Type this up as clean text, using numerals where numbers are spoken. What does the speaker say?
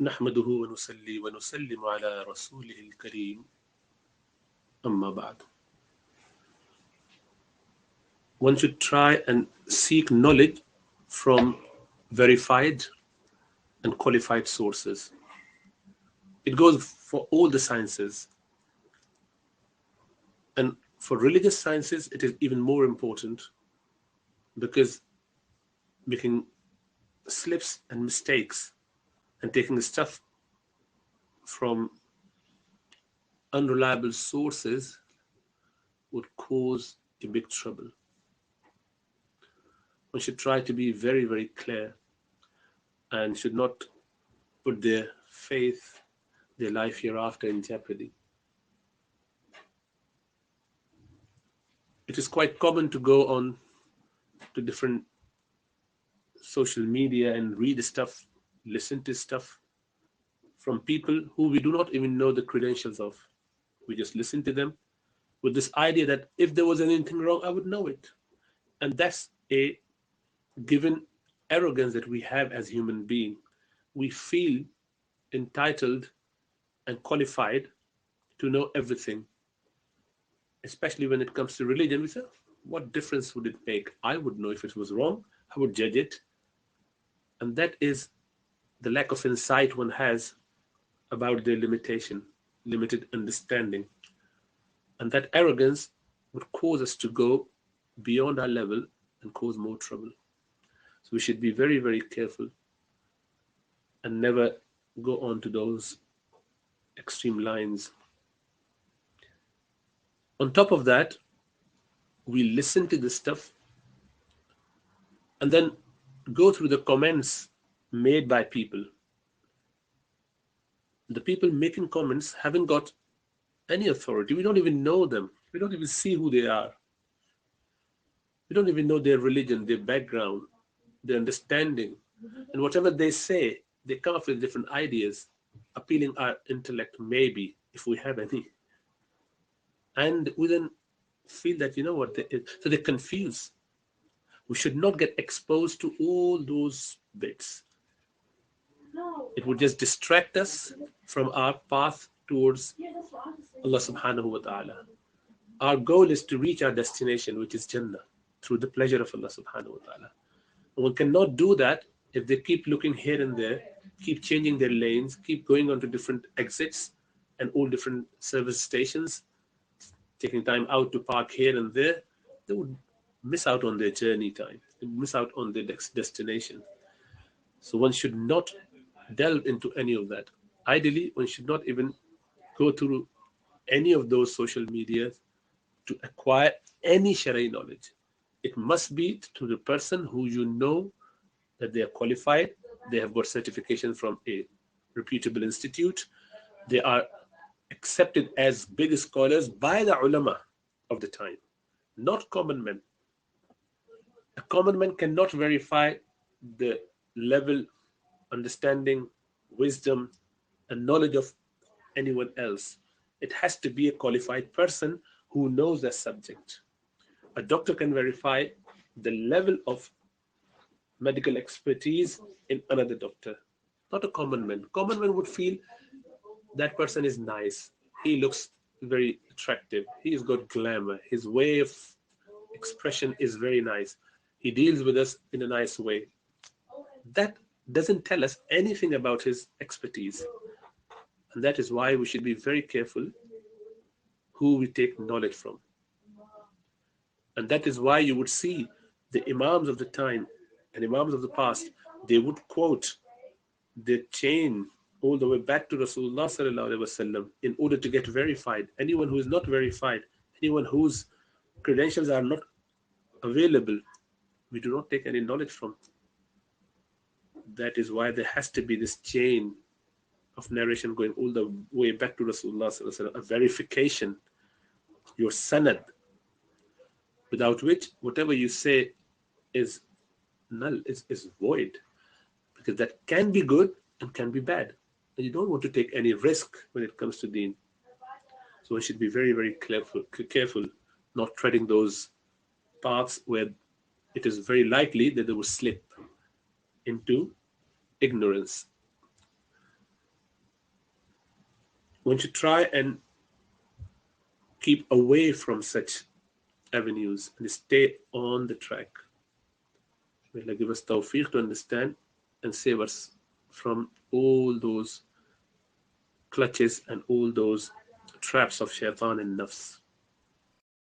نحمده ونصلي ونسلم على رسوله الكريم أما بعد. One should try and seek knowledge from verified and qualified sources. It goes for all the sciences. And for religious sciences, it is even more important because making slips and mistakes and taking stuff from unreliable sources would cause a big trouble. One should try to be very, very clear and should not put their faith, their life hereafter in jeopardy. It is quite common to go on to different social media and read stuff, listen to stuff from people who we do not even know the credentials of. We just listen to them with this idea that if there was anything wrong, I would know it. And that's a given arrogance that we have as human beings. We feel entitled and qualified to know everything, especially when it comes to religion. We say, what difference would it make? I would know if it was wrong, I would judge it. And that is the lack of insight one has about their limitation, limited understanding. And that arrogance would cause us to go beyond our level and cause more trouble. So we should be very, very careful and never go on to those extreme lines. On top of that, we listen to this stuff and then go through the comments made by people. The people making comments haven't got any authority. We don't even know them. We don't even see who they are. We don't even know their religion, their background, their understanding. And whatever they say, they come up with different ideas, appealing our intellect, maybe, if we have any. And we then feel that, so they confuse. We should not get exposed to all those bits. It would just distract us from our path towards Allah subhanahu wa ta'ala. Our goal is to reach our destination, which is Jannah, through the pleasure of Allah subhanahu wa ta'ala. One cannot do that if they keep looking here and there, keep changing their lanes, keep going onto different exits and all different service stations, taking time out to park here and there. They would miss out on their journey time, they would miss out on their destination. So one should not delve into any of that. Ideally, one should not even go through any of those social medias to acquire any Sharia knowledge. It must be to the person who you know that they are qualified, they have got certification from a reputable institute, they are accepted as big scholars by the ulama of the time, not common men. A common man cannot verify the level, understanding, wisdom, and knowledge of anyone else. It has to be a qualified person who knows that subject. A doctor can verify the level of medical expertise in another doctor, not a common man. Common man would feel that person is nice. He looks very attractive. He's got glamour. His way of expression is very nice. He deals with us in a nice way. That doesn't tell us anything about his expertise. And that is why we should be very careful who we take knowledge from. And that is why you would see the Imams of the time and Imams of the past, they would quote the chain all the way back to Rasulullah sallallahu alaihi wasallam in order to get verified. Anyone who is not verified, anyone whose credentials are not available, we do not take any knowledge from. That is why there has to be this chain of narration going all the way back to Rasulullah sallallahu alaihi wasallam, a verification, your sanad, without which whatever you say is null, is void, because that can be good and can be bad. And you don't want to take any risk when it comes to deen. So we should be very, very careful not treading those paths where it is very likely that they will slip into ignorance. One should try and keep away from such avenues and stay on the track. May Allah give us tawfiq to understand and save us from all those clutches and all those traps of shaitan and nafs.